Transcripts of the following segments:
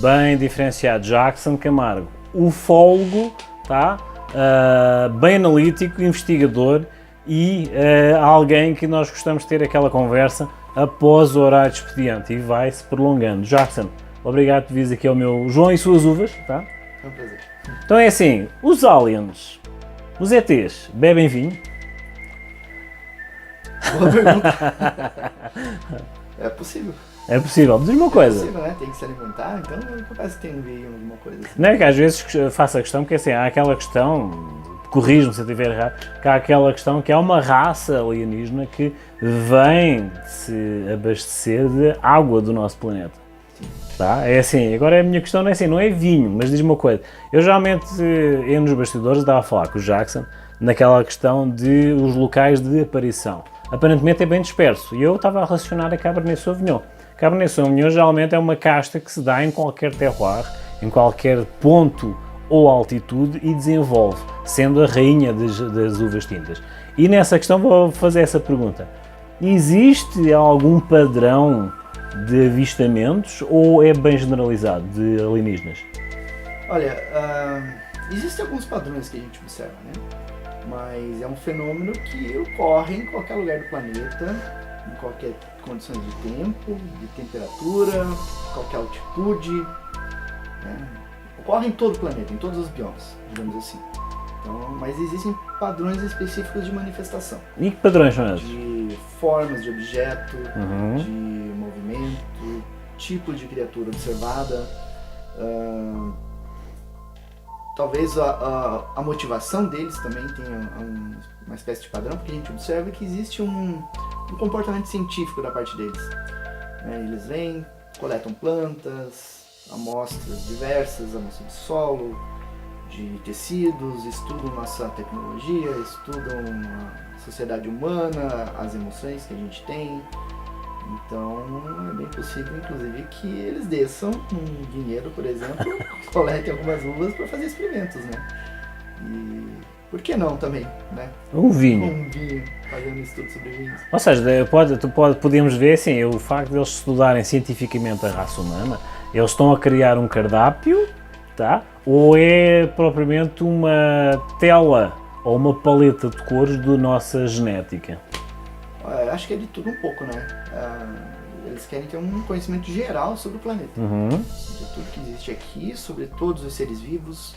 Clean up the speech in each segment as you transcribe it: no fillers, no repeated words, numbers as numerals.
bem diferenciado. Jackson Camargo, ufólogo, tá? Bem analítico, investigador e alguém que nós gostamos de ter aquela conversa após o horário de expediente e vai-se prolongando. Jackson, obrigado por vir aqui ao meu João e suas uvas, tá? É um prazer. Então é assim, os aliens, os ETs, bebem vinho? Boa pergunta. É possível. É possível, diz-me uma coisa. É possível, né? Tem que se alimentar, então parece que tem alguma coisa assim. Não é que às vezes faço a questão, porque assim, há aquela questão, corrijo-me se eu estiver errado, que há aquela questão que há uma raça alienígena que vem se abastecer de água do nosso planeta. Tá? É assim, agora a minha questão não é assim, não é vinho, mas diz-me uma coisa. Eu geralmente, nos bastidores, estava a falar com o Jackson naquela questão de os locais de aparição. Aparentemente é bem disperso e eu estava a relacionar a Cabernet Sauvignon. Cabernet Sauvignon geralmente é uma casta que se dá em qualquer terroir, em qualquer ponto ou altitude e desenvolve, sendo a rainha das uvas tintas. E nessa questão vou fazer essa pergunta. Existe algum padrão de avistamentos ou é bem generalizado de alienígenas? Olha, existem alguns padrões que a gente observa, né? Mas é um fenômeno que ocorre em qualquer lugar do planeta, em qualquer condições de tempo, de temperatura, qualquer altitude, né? Ocorre em todo o planeta, em todos os biomas, digamos assim. Então, mas existem padrões específicos de manifestação. E que padrões são esses? De formas de objeto, de movimento, tipo de criatura observada. Talvez a motivação deles também tenha uma espécie de padrão, porque a gente observa que existe um comportamento científico da parte deles. Eles vêm, coletam plantas, amostras diversas, amostras de solo, de tecidos, estudam nossa tecnologia, estudam a sociedade humana, as emoções que a gente tem. Então é bem possível, inclusive, que eles desçam com dinheiro, por exemplo, coletem algumas uvas para fazer experimentos, né? E por que não também, né? Um vinho. Um vinho, fazendo estudo sobre vinhos. Ou seja, podemos ver assim, o facto de eles estudarem cientificamente a raça humana, eles estão a criar um cardápio, tá? Ou é propriamente uma tela ou uma paleta de cores da nossa genética? Acho que é de tudo um pouco, né? Eles querem ter um conhecimento geral sobre o planeta. De tudo que existe aqui, sobre todos os seres vivos,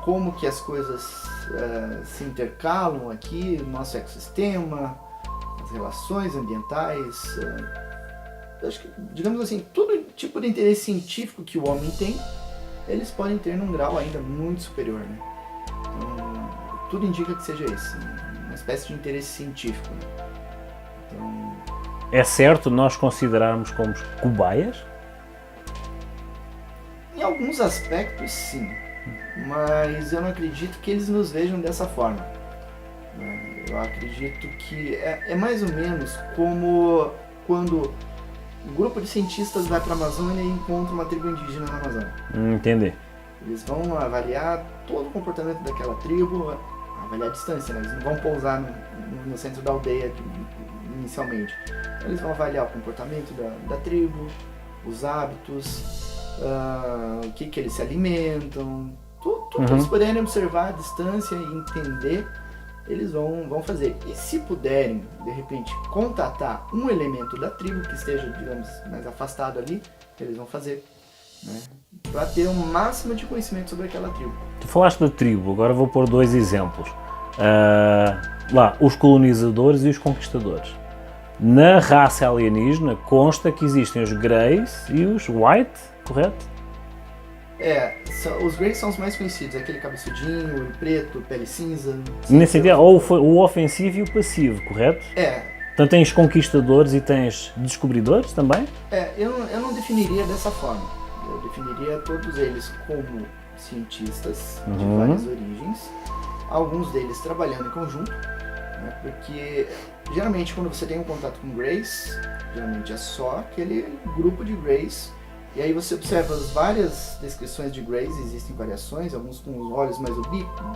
como que as coisas se intercalam aqui no nosso ecossistema, as relações ambientais. Acho que, digamos assim, todo tipo de interesse científico que o homem tem, eles podem ter num grau ainda muito superior, né? Então, tudo indica que seja esse, uma espécie de interesse científico, né? Então, é certo nós considerarmos como cobaias? Em alguns aspectos, sim, mas eu não acredito que eles nos vejam dessa forma. Eu acredito que é mais ou menos como quando um grupo de cientistas vai para a Amazônia e encontra uma tribo indígena na Amazônia. Entendi. Eles vão avaliar todo o comportamento daquela tribo, avaliar a distância, né? Eles não vão pousar no centro da aldeia inicialmente. Eles vão avaliar o comportamento da tribo, os hábitos, o que eles se alimentam, tudo que eles puderem observar a distância e entender, eles vão fazer. E se puderem, de repente, contatar um elemento da tribo que esteja, digamos, mais afastado ali, eles vão fazer, né? Para ter o máximo de conhecimento sobre aquela tribo. Tu falaste da tribo, agora vou pôr dois exemplos. Lá, os colonizadores e os conquistadores. Na raça alienígena consta que existem os Greys e os White, correto? Os Greys são os mais conhecidos, aquele cabeçudinho, olho preto, pele cinza. Nessa ideia, ou o ofensivo e o passivo, correto? É. Então tens conquistadores e tens descobridores também? Eu não definiria dessa forma. Eu definiria todos eles como cientistas de várias origens, alguns deles trabalhando em conjunto, né, porque geralmente quando você tem um contato com Greys, geralmente é só aquele grupo de Greys, e aí você observa as várias descrições de Greys, existem variações, alguns com os olhos mais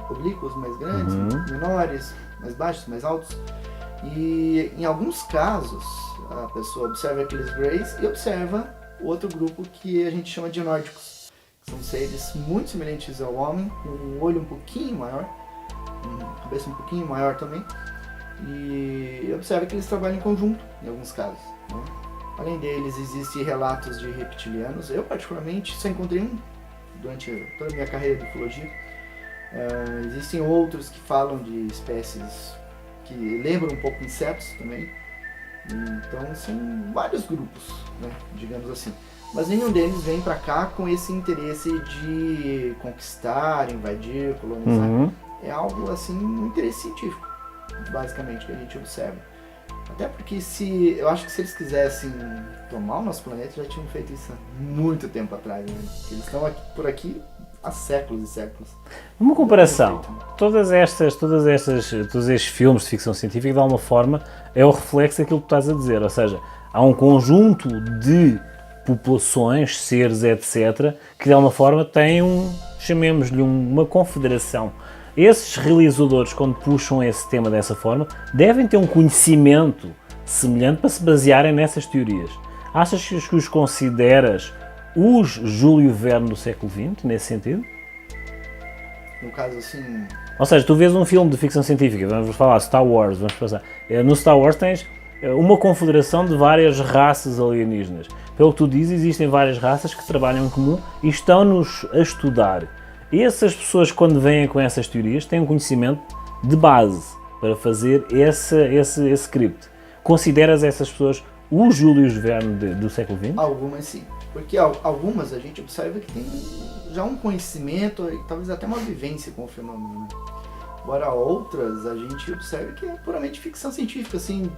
oblíquos, mais grandes, menores, mais baixos, mais altos, e em alguns casos a pessoa observa aqueles Greys e observa outro grupo que a gente chama de nórdicos. São seres muito semelhantes ao homem, com um olho um pouquinho maior, uma cabeça um pouquinho maior também. E observa que eles trabalham em conjunto, em alguns casos, né? Além deles, existem relatos de reptilianos. Eu, particularmente, só encontrei um durante toda a minha carreira de ufologia. Existem outros que falam de espécies que lembram um pouco insetos também. Então, são vários grupos, né, digamos assim. Mas nenhum deles vem para cá com esse interesse de conquistar, invadir, colonizar. É algo, assim, um interesse científico, basicamente, que a gente observa. Até porque eu acho que se eles quisessem tomar o nosso planeta, já tinham feito isso há muito tempo atrás, né? Eles estão por aqui há séculos e séculos. Uma comparação, todos estes filmes de ficção científica, de alguma forma, é o reflexo daquilo que tu estás a dizer, ou seja, há um conjunto de populações, seres, etc., que de alguma forma têm chamemos-lhe uma confederação. Esses realizadores, quando puxam esse tema dessa forma, devem ter um conhecimento semelhante para se basearem nessas teorias. Achas que os consideras os Júlio Verne do século XX, nesse sentido? No caso, assim... Ou seja, tu vês um filme de ficção científica, vamos falar Star Wars, vamos passar. No Star Wars tens uma confederação de várias raças alienígenas. Pelo que tu dizes, existem várias raças que trabalham em comum e estão-nos a estudar. E essas pessoas, quando vêm com essas teorias, têm um conhecimento de base para fazer esse script. Consideras essas pessoas os Júlios Verne do século XX? Algumas sim, porque algumas a gente observa que tem já um conhecimento e talvez até uma vivência com o fenômeno, né? Agora outras a gente observa que é puramente ficção científica, assim,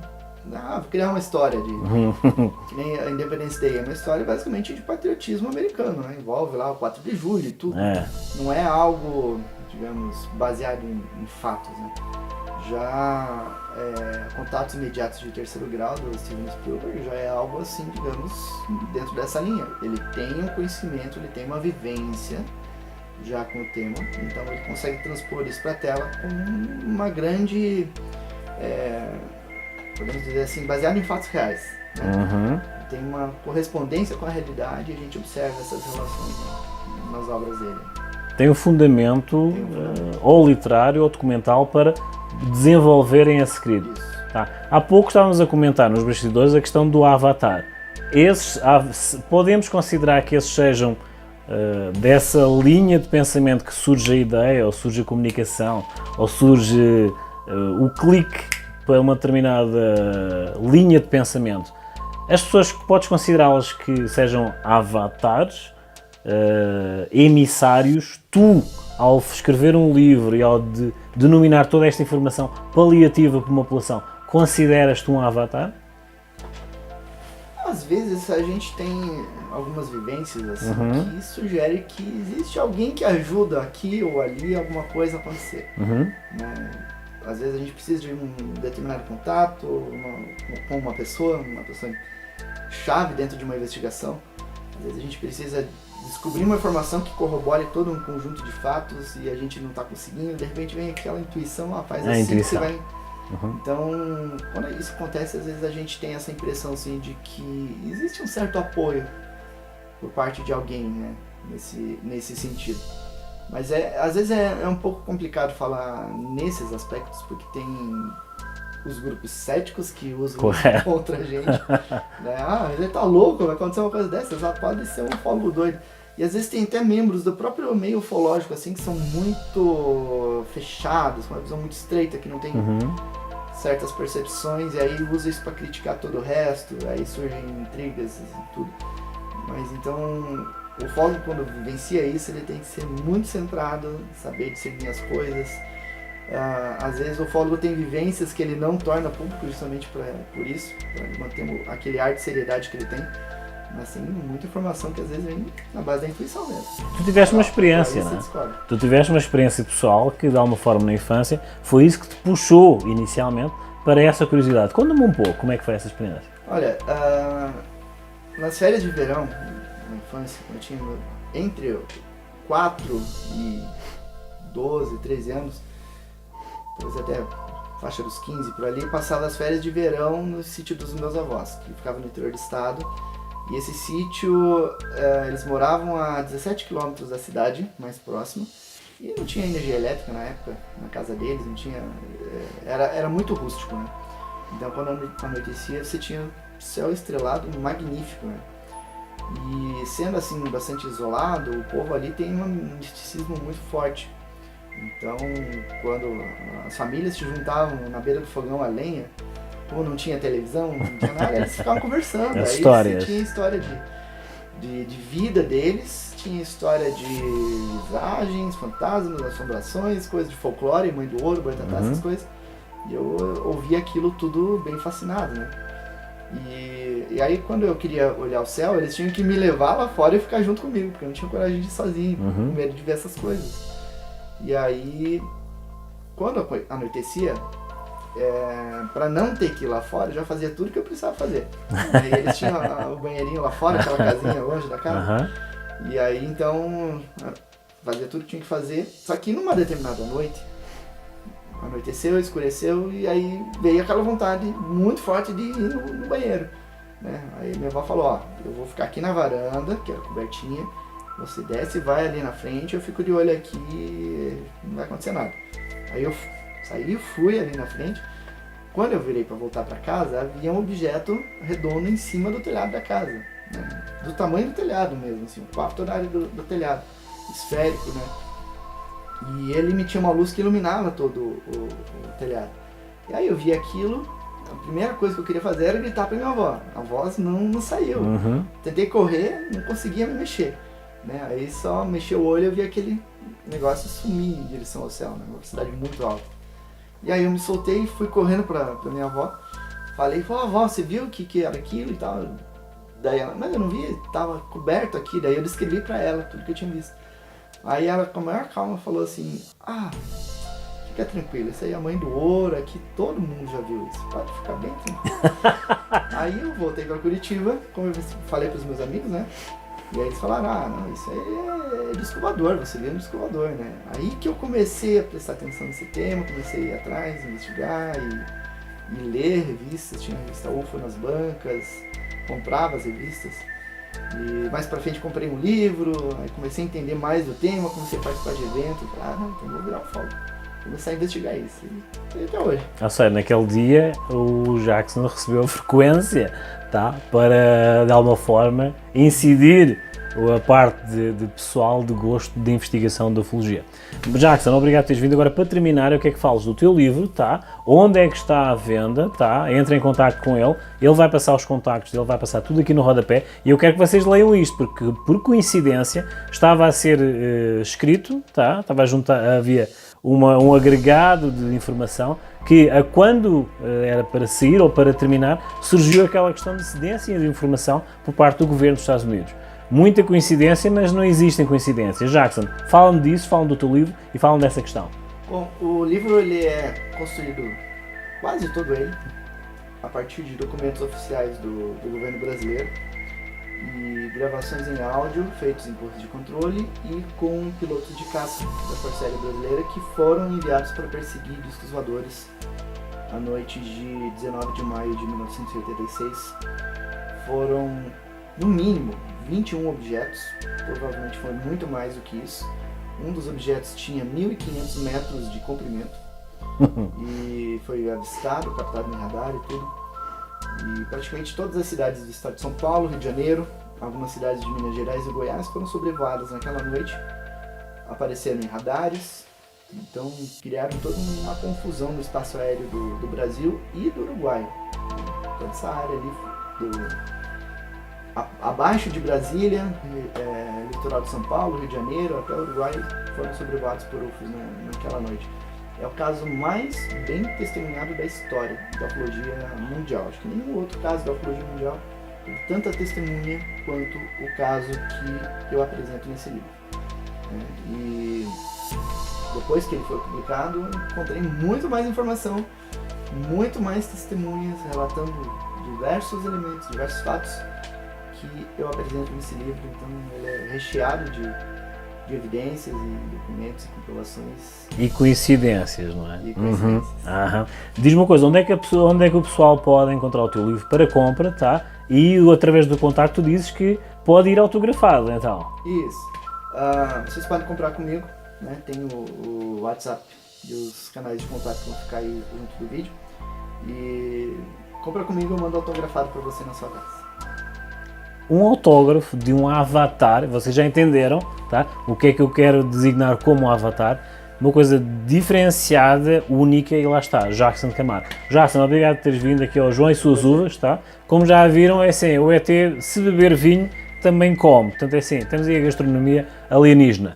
vou criar uma história que nem a Independence Day, é uma história basicamente de patriotismo americano, né? Envolve lá o 4 de julho e tudo. Não é algo, digamos, baseado em fatos, né? Já Contatos Imediatos de Terceiro Grau do Steven Spielberg já é algo assim, digamos, dentro dessa linha. Ele tem um conhecimento, ele tem uma vivência já com o tema, então ele consegue transpor isso para a tela com uma grande, podemos dizer assim, baseado em fatos reais, né? Tem uma correspondência com a realidade e a gente observa essas relações, né, nas obras dele. Tem um fundamento, ou literário ou documental para desenvolverem esse script. Tá. Há pouco estávamos a comentar nos bastidores a questão do Avatar. Podemos considerar que esses sejam dessa linha de pensamento que surge a ideia, ou surge a comunicação, ou surge o clique para uma determinada linha de pensamento. As pessoas, podes considerá-las que sejam avatares, emissários. Tu, ao escrever um livro e ao denominar toda esta informação paliativa para uma população, consideras-te um avatar? Às vezes a gente tem algumas vivências assim que sugere que existe alguém que ajuda aqui ou ali alguma coisa a acontecer. Né? Às vezes a gente precisa de um determinado contato com uma pessoa chave dentro de uma investigação. Às vezes a gente precisa descobrir uma informação que corrobore todo um conjunto de fatos e a gente não está conseguindo, de repente vem aquela intuição, faz assim que você vai... Então, quando isso acontece, às vezes a gente tem essa impressão assim, de que existe um certo apoio por parte de alguém, né, nesse sentido. Mas às vezes é um pouco complicado falar nesses aspectos, porque tem os grupos céticos que usam contra a gente. Né? Ele tá louco, vai acontecer uma coisa dessa, só pode ser um ufólogo doido. E às vezes tem até membros do próprio meio ufológico assim, que são muito fechados, com uma visão muito estreita, que não tem certas percepções, e aí usa isso para criticar todo o resto, aí surgem intrigas e tudo. Mas então, o ufólogo, quando vivencia isso, ele tem que ser muito centrado, saber discernir as coisas. Às vezes o ufólogo tem vivências que ele não torna público justamente por isso, para manter aquele ar de seriedade que ele tem. Mas tem muita informação que às vezes vem na base da intuição mesmo. Tu tiveste uma experiência, não é? Tu tiveste uma experiência pessoal que, de alguma forma, na infância, foi isso que te puxou, inicialmente, para essa curiosidade. Conta-me um pouco, como é que foi essa experiência? Olha, nas férias de verão, na infância, quando eu tinha entre 4 e 12, 13 anos, talvez até faixa dos 15 por ali, passava as férias de verão no sítio dos meus avós, que ficava no interior do estado. E esse sítio, eles moravam a 17 quilômetros da cidade mais próxima. E não tinha energia elétrica na época, na casa deles, não tinha... Era muito rústico, né? Então quando anoitecia, você tinha céu estrelado magnífico, né? E sendo assim, bastante isolado, o povo ali tem um misticismo muito forte. Então, quando as famílias se juntavam na beira do fogão a lenha, como não tinha televisão, não tinha nada, eles ficavam conversando. Aí você tinha história de vida deles, tinha história de visagens, fantasmas, assombrações, coisas de folclore, Mãe do Ouro, Boitatá, essas coisas. E eu ouvia aquilo tudo bem fascinado, né? E aí quando eu queria olhar o céu, eles tinham que me levar lá fora e ficar junto comigo, porque eu não tinha coragem de ir sozinho, com medo de ver essas coisas. E aí, quando anoitecia, para não ter que ir lá fora, eu já fazia tudo que eu precisava fazer. Aí eles tinham o banheirinho lá fora, aquela casinha longe da casa. E aí então, fazia tudo que tinha que fazer. Só que numa determinada noite, anoiteceu, escureceu e aí veio aquela vontade muito forte de ir no banheiro, né? Aí minha avó falou, eu vou ficar aqui na varanda, que era cobertinha, você desce e vai ali na frente, eu fico de olho aqui, não vai acontecer nada. Aí eu saí, fui ali na frente, quando eu virei para voltar para casa, havia um objeto redondo em cima do telhado da casa, né? Do tamanho do telhado mesmo, assim, o quarto horário do telhado, esférico, né? E ele emitia uma luz que iluminava todo o telhado. E aí eu vi aquilo, a primeira coisa que eu queria fazer era gritar pra minha avó. A voz não saiu. Tentei correr, não conseguia me mexer, né? Aí só mexi o olho e eu vi aquele negócio sumir em direção ao céu, né? Uma velocidade muito alta. E aí eu me soltei e fui correndo pra minha avó. Falei, avó, você viu o que era aquilo e tal? Daí ela, mas eu não vi, tava coberto aqui. Daí eu descrevi pra ela tudo que eu tinha visto. Aí ela, com a maior calma, falou assim, fica tranquilo, isso aí é a Mãe do Ouro, aqui todo mundo já viu isso, pode ficar bem tranquilo. Aí eu voltei pra Curitiba, como eu falei pros meus amigos, né? E aí eles falaram, não, isso aí é disco voador, você viu no disco voador, né? Aí que eu comecei a prestar atenção nesse tema, comecei a ir atrás, investigar e ler revistas, tinha revista UFO nas bancas, comprava as revistas. E mais pra frente comprei um livro, aí comecei a entender mais do tema, comecei a participar de eventos, então vou virar ufólogo. Comecei a investigar isso, e até hoje. Ou seja, naquele dia o Jackson recebeu a frequência, tá? Para de alguma forma incidir a parte de pessoal de gosto de investigação da ufologia. Jackson, obrigado por teres vindo. Agora, para terminar, eu quero que fales do teu livro, tá? Onde é que está à venda, tá? Entra em contato com ele vai passar os contactos dele, vai passar tudo aqui no rodapé e eu quero que vocês leiam isto, porque por coincidência estava a ser escrito, tá? Estava havia um agregado de informação que, quando era para sair ou para terminar, surgiu aquela questão de cedência de informação por parte do governo dos Estados Unidos. Muita coincidência, mas não existem coincidências. Jackson, fala-me disso, fala-me do teu livro e fala-me dessa questão. Bom, o livro ele é construído, quase todo ele, a partir de documentos oficiais do governo brasileiro e gravações em áudio feitos em postos de controle e com pilotos de caça da Força Aérea Brasileira que foram enviados para perseguir discos voadores à noite de 19 de maio de 1986. Foram, no mínimo, 21 objetos, provavelmente foi muito mais do que isso. Um dos objetos tinha 1.500 metros de comprimento e foi avistado, captado em radar e tudo. E praticamente todas as cidades do estado de São Paulo, Rio de Janeiro, algumas cidades de Minas Gerais e Goiás foram sobrevoadas naquela noite, apareceram em radares, então criaram toda uma confusão no espaço aéreo do Brasil e do Uruguai. Toda essa área ali abaixo de Brasília, litoral de São Paulo, Rio de Janeiro, até o Uruguai foram sobrevoados por UFOs naquela noite. É o caso mais bem testemunhado da história da ufologia mundial. Acho que nenhum outro caso da ufologia mundial teve tanta testemunha quanto o caso que eu apresento nesse livro. E depois que ele foi publicado, eu encontrei muito mais informação, muito mais testemunhas relatando diversos elementos, diversos fatos que eu apresento nesse livro. Então ele é recheado de de evidências e documentos e comprovações. E coincidências, não é? E coincidências. Aham. Diz-me uma coisa, onde é que o pessoal pode encontrar o teu livro para compra, tá? E através do contacto tu dizes que pode ir autografado, então. Isso. Vocês podem comprar comigo, né? Tem o WhatsApp e os canais de contato que vão ficar aí junto do vídeo. E compra comigo, eu mando autografado para você na sua casa. Um autógrafo de um avatar, vocês já entenderam, tá? O que é que eu quero designar como avatar? Uma coisa diferenciada, única, e lá está, Jackson Camargo. Jackson, obrigado por teres vindo aqui ao João e Suas Uvas, tá? Como já viram, é assim, o ET, se beber vinho, também come. Portanto, é assim, temos aí a gastronomia alienígena.